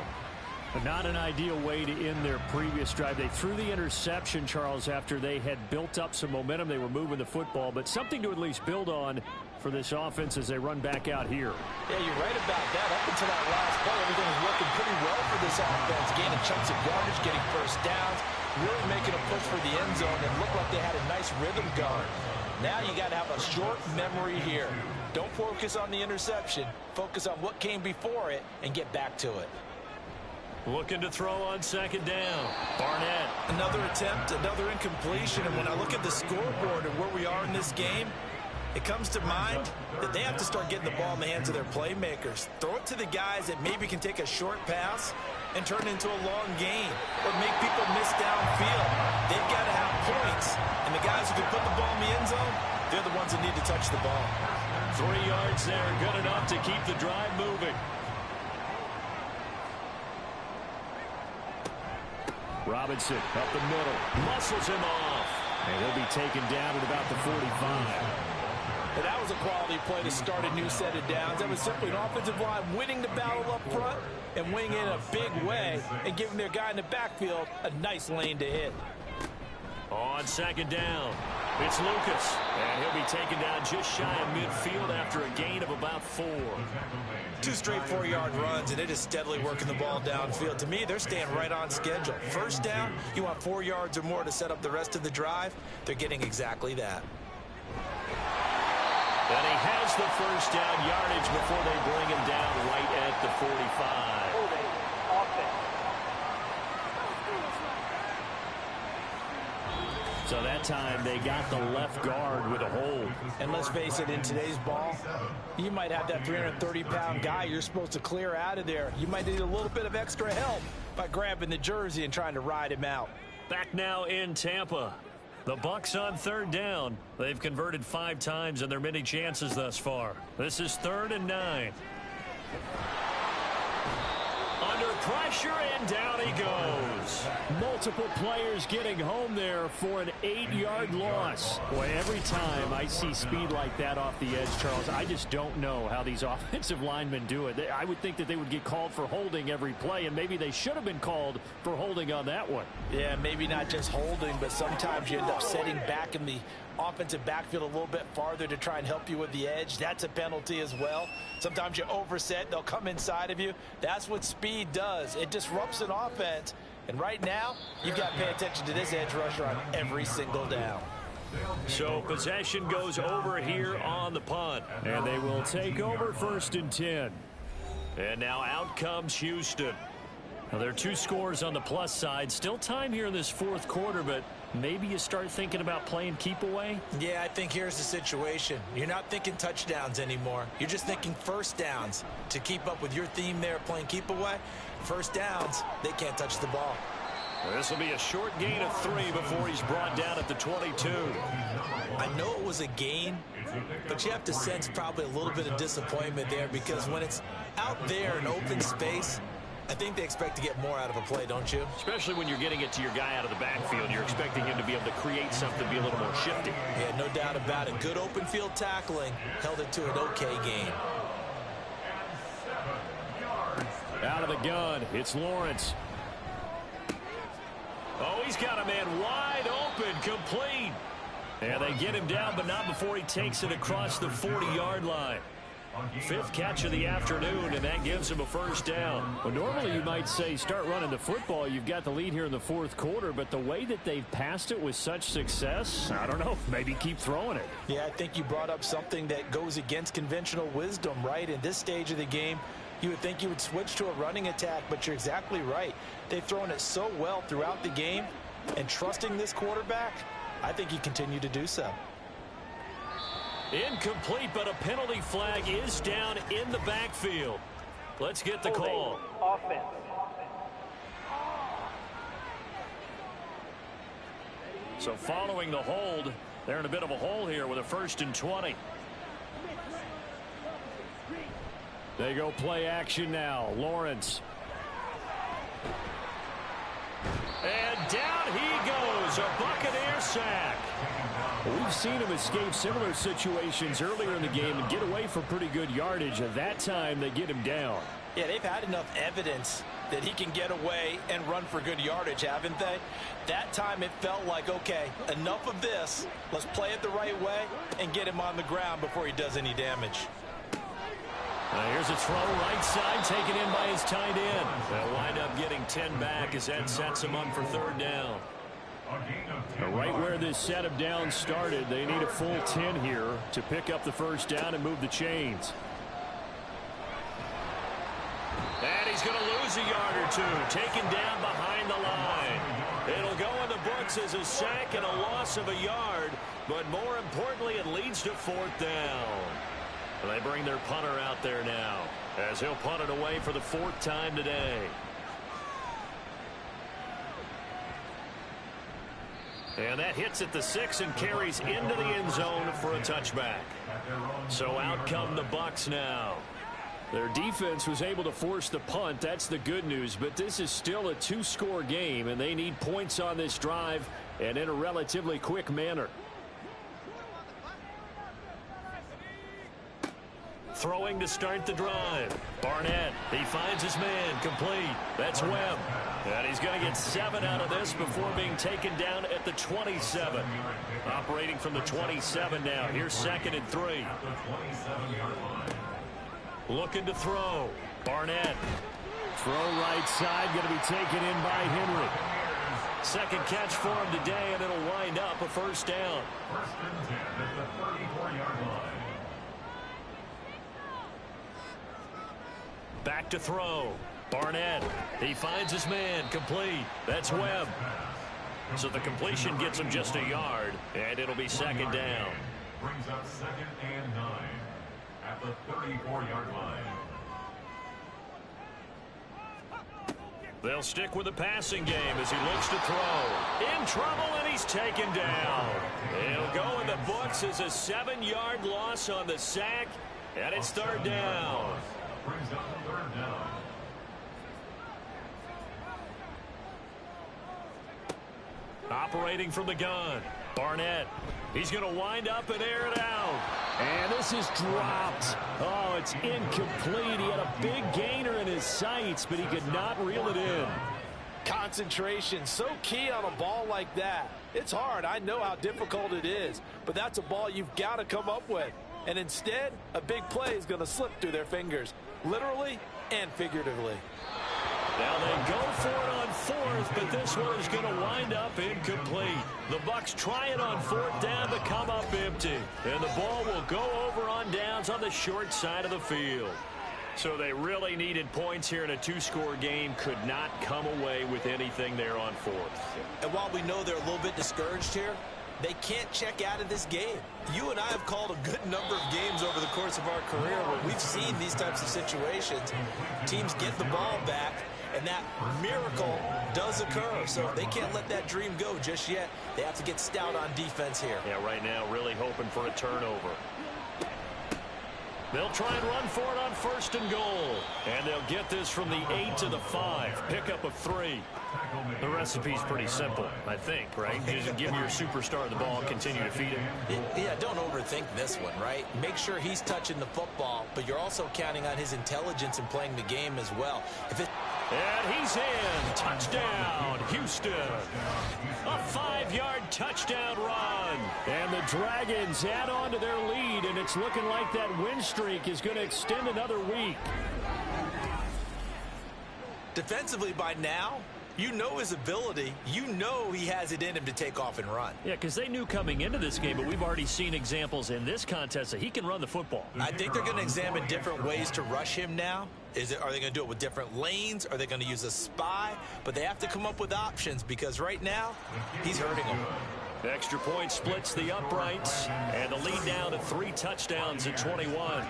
But not an ideal way to end their previous drive. They threw the interception, Charles, after they had built up some momentum. They were moving the football, but something to at least build on for this offense as they run back out here. Yeah, you're right about that. Up until that last play, everything was working pretty well for this offense. Gaining chunks of yardage, getting first downs, really making a push for the end zone, and looked like they had a nice rhythm going. Now you got to have a short memory here. Don't focus on the interception. Focus on what came before it and get back to it. Looking to throw on second down. Barnett. Another attempt, another incompletion. And when I look at the scoreboard and where we are in this game, it comes to mind that they have to start getting the ball in the hands of their playmakers. Throw it to the guys that maybe can take a short pass and turn it into a long gain or make people miss downfield. They've got to have points. And the guys who can put the ball in the end zone, they're the ones that need to touch the ball. 3 yards there, good enough to keep the drive moving. Robinson up the middle. Muscles him off. And he'll be taken down at about the 45. But that was a quality play to start a new set of downs. That was simply an offensive line winning the battle up front and winning in a big way and giving their guy in the backfield a nice lane to hit. On second down, it's Lucas. And he'll be taken down just shy of midfield after a gain of about 4. 2 straight 4-yard runs, and it is steadily working the ball downfield. To me, they're staying right on schedule. First down, you want 4 yards or more to set up the rest of the drive. They're getting exactly that. And he has the first down yardage before they bring him down right at the 45. So that time they got the left guard with a hold. And let's face it, in today's ball, you might have that 330-pound guy you're supposed to clear out of there. You might need a little bit of extra help by grabbing the jersey and trying to ride him out. Back now in Tampa. The Bucs on third down. They've converted 5 times in their many chances thus far. This is 3rd and 9. Under pressure, and down he goes. Multiple players getting home there for an 8-yard loss. Boy, every time I see speed like that off the edge, Charles, I just don't know how these offensive linemen do it. I would think that they would get called for holding every play, and maybe they should have been called for holding on that one. Yeah, maybe not just holding, but sometimes you end up setting back in the offensive backfield a little bit farther to try and help you with the edge. That's a penalty as well. Sometimes you overset, they'll come inside of you. That's what speed does. It disrupts an offense. And right now, you've got to pay attention to this edge rusher on every single down. So possession goes over here on the punt. And they will take over 1st and 10. And now out comes Houston. Now there are 2 scores on the plus side. Still time here in this 4th quarter, but maybe you start thinking about playing keep away? Yeah, I think here's the situation. You're not thinking touchdowns anymore. You're just thinking first downs. To keep up with your theme there, playing keep away, first downs, they can't touch the ball. This will be a short gain of 3 before he's brought down at the 22. I know it was a gain, but you have to sense probably a little bit of disappointment there because when it's out there in open space, I think they expect to get more out of a play, don't you? Especially when you're getting it to your guy out of the backfield. You're expecting him to be able to create something, be a little more shifty. Yeah, no doubt about it. Good open field tackling held it to an okay gain. Out of the gun, it's Lawrence. Oh, he's got a man wide open, complete. And they get him down, but not before he takes it across the 40-yard line. 5th catch of the afternoon, and that gives him a first down. Well, normally you might say start running the football. You've got the lead here in the 4th quarter, but the way that they've passed it with such success, I don't know, maybe keep throwing it. Yeah, I think you brought up something that goes against conventional wisdom, right? In this stage of the game, you would think you would switch to a running attack, but you're exactly right. They've thrown it so well throughout the game, and trusting this quarterback, I think you continue to do so. Incomplete, but a penalty flag is down in the backfield. Let's get the call. Offense. So following the hold, they're in a bit of a hole here with a 1st and 20. They go play action now. Lawrence. And down he goes. It's a Buccaneer sack. We've seen him escape similar situations earlier in the game and get away for pretty good yardage. At that time, they get him down. Yeah, they've had enough evidence that he can get away and run for good yardage, haven't they? That time it felt like, okay, enough of this. Let's play it the right way and get him on the ground before he does any damage. Here's a throw right side taken in by his tight end. They'll wind up getting 10 back as that sets him up for third down. Right where this set of downs started, they need a full 10 here to pick up the first down and move the chains. And he's going to lose a yard or two, taken down behind the line. It'll go in the books as a sack and a loss of a yard, but more importantly, it leads to fourth down. They bring their punter out there now as he'll punt it away for the fourth time today. And that hits at the 6 and carries into the end zone for a touchback. So out come the Bucs now. Their defense was able to force the punt. That's the good news. But this is still a two-score game, and they need points on this drive and in a relatively quick manner. Throwing to start the drive. Barnett, he finds his man, complete. That's Webb. And he's going to get 7 out of this before being taken down at the 27. Operating from the 27 now. Here's 2nd and 3. Looking to throw. Barnett. Throw right side, going to be taken in by Henry. Second catch for him today, and it'll wind up a first down. 1st and 10 at the 34-yard line. Back to throw. Barnett. He finds his man, complete. That's Webb. So the completion gets him just a yard, and it'll be 2nd down. Brings up 2nd and 9 at the 34-yard line. They'll stick with the passing game as he looks to throw. In trouble, and he's taken down. It'll go in the books as a 7-yard loss on the sack, and it's 3rd down. Brings up the 3rd down. Operating from the gun. Barnett. He's going to wind up and air it out. And this is dropped. Oh, it's incomplete. He had a big gainer in his sights, but he could not reel it in. Concentration, so key on a ball like that. It's hard. I know how difficult it is, but that's a ball you've got to come up with. And instead, a big play is going to slip through their fingers, literally and figuratively. Now they go for it on 4th, but this one is going to wind up incomplete. The Bucs try it on 4th down to come up empty. And the ball will go over on downs on the short side of the field. So they really needed points here in a two-score game. Could not come away with anything there on 4th. And while we know they're a little bit discouraged here, they can't check out of this game. You and I have called a good number of games over the course of our career where we've seen these types of situations. Teams get the ball back, and that miracle does occur. So they can't let that dream go just yet. They have to get stout on defense here. Yeah, right now really hoping for a turnover. They'll try and run for it on 1st and goal. And they'll get this from the 8 to the 5. Pickup of 3. The recipe's pretty simple, I think, right? Just give your superstar the ball and continue to feed him. Yeah, don't overthink this one, right? Make sure he's touching the football, but you're also counting on his intelligence in playing the game as well. And he's in. Touchdown, Houston. A 5-yard touchdown run. And the Dragons add on to their lead, and it's looking like that win streak is going to extend another week. Defensively by now, you know his ability. You know he has it in him to take off and run. Yeah, because they knew coming into this game, but we've already seen examples in this contest that he can run the football. I think they're going to examine different ways to rush him now. Are they going to do it with different lanes? Are they going to use a spy? But they have to come up with options because right now, he's hurting them. Extra point splits the uprights, and the lead down to 3 touchdowns at 21.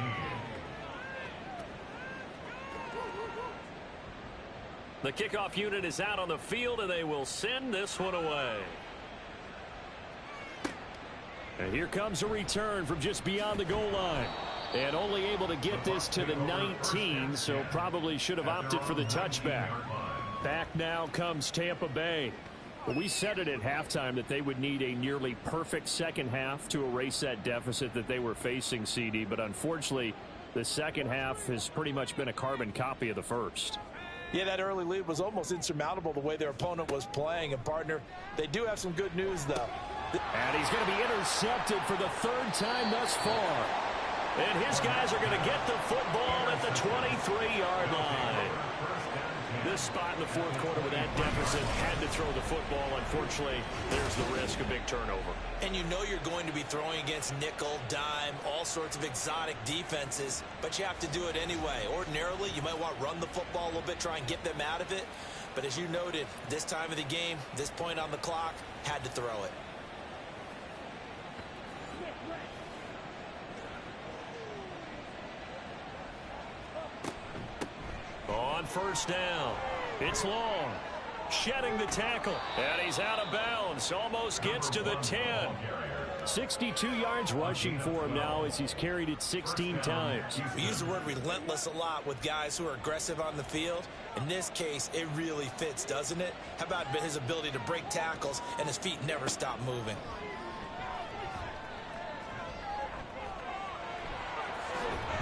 The kickoff unit is out on the field, and they will send this one away. And here comes a return from just beyond the goal line. And only able to get this to the 19, so probably should have opted for the touchback. Back now comes Tampa Bay. Well, we said it at halftime that they would need a nearly perfect second half to erase that deficit that they were facing, CD. But unfortunately, the second half has pretty much been a carbon copy of the first. Yeah, that early lead was almost insurmountable the way their opponent was playing. And, partner, they do have some good news, though. And he's going to be intercepted for the third time thus far. And his guys are going to get the football at the 23-yard line. This spot in the fourth quarter with that deficit, had to throw the football. Unfortunately, there's the risk of big turnover. And you know you're going to be throwing against nickel, dime, all sorts of exotic defenses, but you have to do it anyway. Ordinarily, you might want to run the football a little bit, try and get them out of it. But as you noted, this time of the game, this point on the clock, had to throw it. On first down, it's Long, shedding the tackle, and he's out of bounds, almost gets to the 10. 62 yards rushing for him now as he's carried it 16 times. We use the word relentless a lot with guys who are aggressive on the field. In this case, it really fits, doesn't it? How about his ability to break tackles and his feet never stop moving?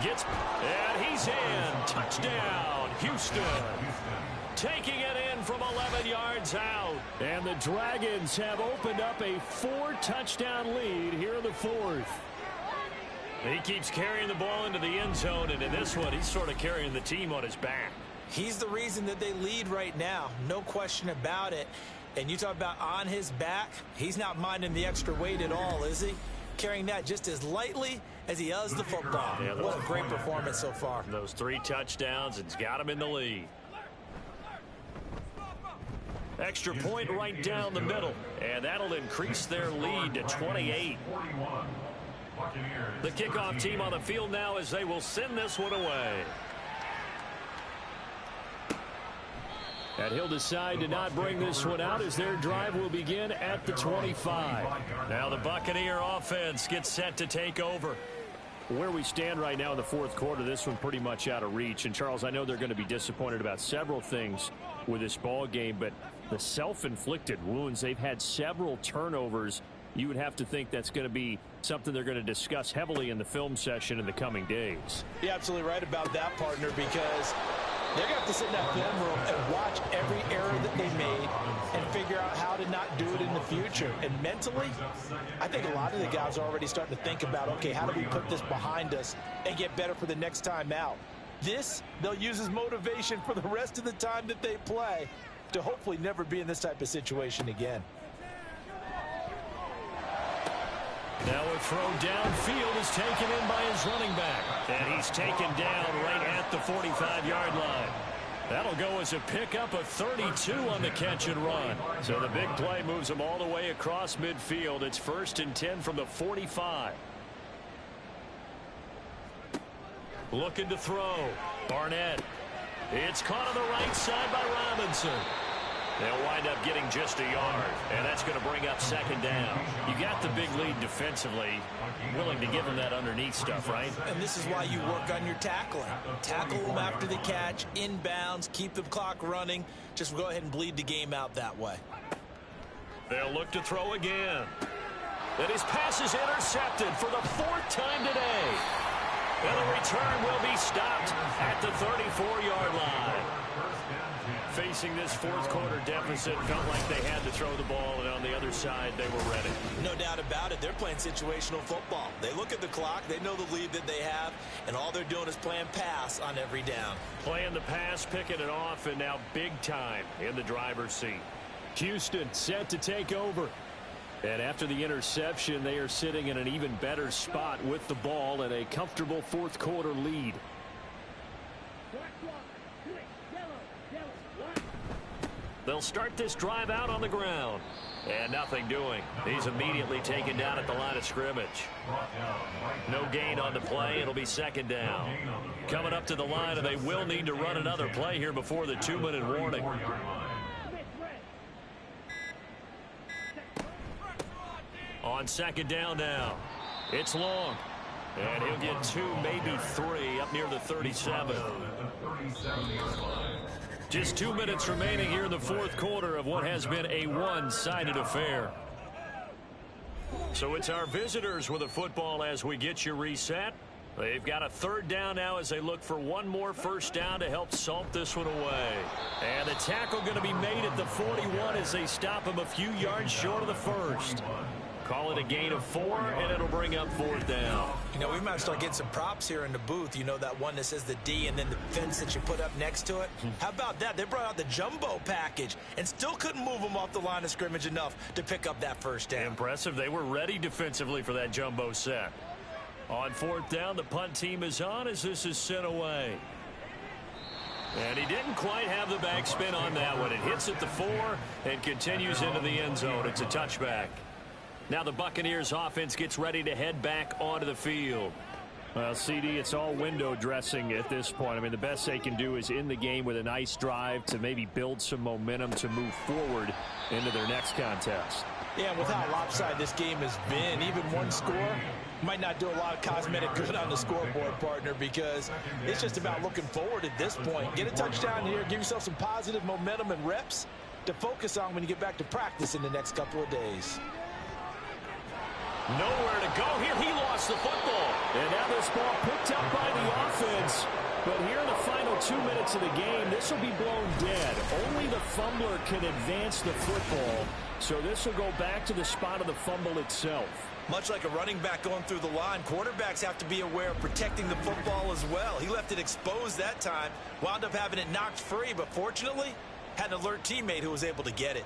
And he's in. Touchdown, Houston. Taking it in from 11 yards out. And the Dragons have opened up a 4-touchdown lead here in the fourth. He keeps carrying the ball into the end zone, and in this one, he's sort of carrying the team on his back. He's the reason that they lead right now. No question about it. And you talk about on his back, he's not minding the extra weight at all, is he? Carrying that just as lightly as he does the football. Yeah, what a great performance so far. Those 3 touchdowns, it's got him in the lead. Extra point right down the middle, and that'll increase their lead to 28. The kickoff team on the field now as they will send this one away. And he'll decide to not bring this one out as their drive will begin at the 25. Now the Buccaneer offense gets set to take over. Where we stand right now in the fourth quarter, this one pretty much out of reach. And, Charles, I know they're going to be disappointed about several things with this ball game, but the self-inflicted wounds, they've had several turnovers. You would have to think that's going to be something they're going to discuss heavily in the film session in the coming days. You're absolutely right about that, partner, because they're going to have to sit in that film room and watch every error that they made and figure out how to not do it in the future. And mentally, I think a lot of the guys are already starting to think about, okay, how do we put this behind us and get better for the next time out? This, they'll use as motivation for the rest of the time that they play to hopefully never be in this type of situation again. Now a throw downfield is taken in by his running back. And he's taken down right at the 45-yard line. That'll go as a pickup of 32 on the catch and run. So the big play moves him all the way across midfield. It's 1st and 10 from the 45. Looking to throw. Barnett. It's caught on the right side by Robinson. They'll wind up getting just a yard, and that's going to bring up 2nd down. You got the big lead defensively, willing to give them that underneath stuff, right? And this is why you work on your tackling. Tackle them after the catch, inbounds, keep the clock running. Just go ahead and bleed the game out that way. They'll look to throw again. And his pass is intercepted for the 4th time today. And the return will be stopped at the 34-yard line. Facing this fourth quarter deficit, felt like they had to throw the ball, and on the other side, they were ready. No doubt about it. They're playing situational football. They look at the clock, they know the lead that they have, and all they're doing is playing pass on every down. Playing the pass, picking it off, and now big time in the driver's seat. Houston set to take over. And after the interception, they are sitting in an even better spot with the ball and a comfortable fourth quarter lead. They'll start this drive out on the ground. And nothing doing. He's immediately taken down at the line of scrimmage. No gain on the play. It'll be 2nd down. Coming up to the line, and they will need to run another play here before the 2-minute warning. On 2nd down now. It's Long. And he'll get 2, maybe 3, up near the 37. Just 2 minutes remaining here in the fourth quarter of what has been a one-sided affair. So it's our visitors with the football as we get you reset. They've got a third down now as they look for one more first down to help salt this one away. And the tackle going to be made at the 41 as they stop him a few yards short of the first. Call it a gain of 4, and it'll bring up fourth down. You know, we might start getting some props here in the booth. You know, that one that says the D and then the fence that you put up next to it? How about that? They brought out the jumbo package and still couldn't move them off the line of scrimmage enough to pick up that first down. Impressive. They were ready defensively for that jumbo set. On fourth down, the punt team is on as this is sent away. And he didn't quite have the backspin on that one. It hits at the 4 and continues into the end zone. It's a touchback. Now the Buccaneers offense gets ready to head back onto the field. Well, CD, it's all window dressing at this point. I mean, the best they can do is in the game with a nice drive to maybe build some momentum to move forward into their next contest. Yeah, and with how lopsided this game has been, even one score might not do a lot of cosmetic good on the scoreboard, partner, because it's just about looking forward at this point. Get a touchdown here, give yourself some positive momentum and reps to focus on when you get back to practice in the next couple of days. Nowhere to go here. He lost the football. And now this ball picked up by the offense. But here in the final 2 minutes of the game, this will be blown dead. Only the fumbler can advance the football. So this will go back to the spot of the fumble itself. Much like a running back going through the line, quarterbacks have to be aware of protecting the football as well. He left it exposed that time, wound up having it knocked free, but fortunately, had an alert teammate who was able to get it.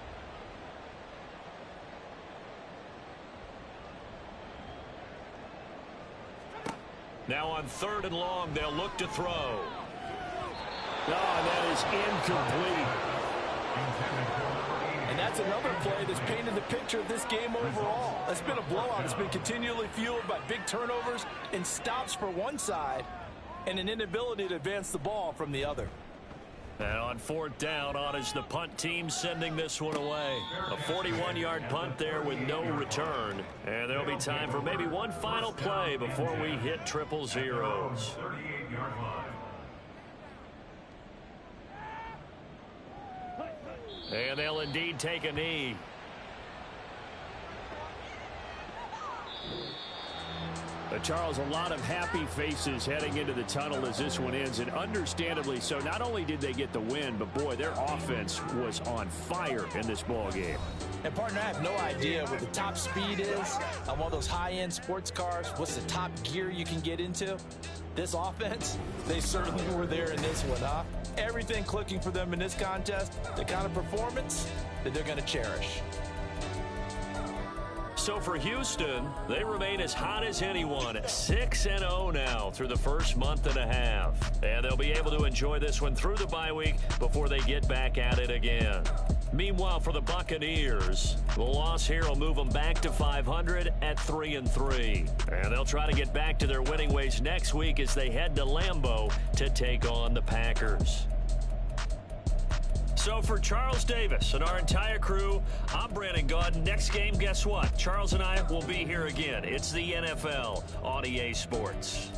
Now on third and long, they'll look to throw. Oh, that is incomplete. And that's another play that's painted the picture of this game overall. It's been a blowout. It's been continually fueled by big turnovers and stops for one side and an inability to advance the ball from the other. And on fourth down, on is the punt team sending this one away. A 41-yard punt there with no return. And there'll be time for maybe one final play before we hit triple zeros. 38-yard line. And they'll indeed take a knee. Charles, a lot of happy faces heading into the tunnel as this one ends, and understandably so. Not only did they get the win, but boy, their offense was on fire in this ball game. And partner, I have no idea what the top speed is on one of those high-end sports cars. What's the top gear you can get into? This offense, they certainly were there in this one, huh? Everything clicking for them in this contest, the kind of performance that they're going to cherish. So for Houston, they remain as hot as anyone, 6-0 now through the first month and a half. And they'll be able to enjoy this one through the bye week before they get back at it again. Meanwhile, for the Buccaneers, the loss here will move them back to 500 at 3-3. And they'll try to get back to their winning ways next week as they head to Lambeau to take on the Packers. So for Charles Davis and our entire crew, I'm Brandon Gaudin. Next game, guess what? Charles and I will be here again. It's the NFL on EA Sports.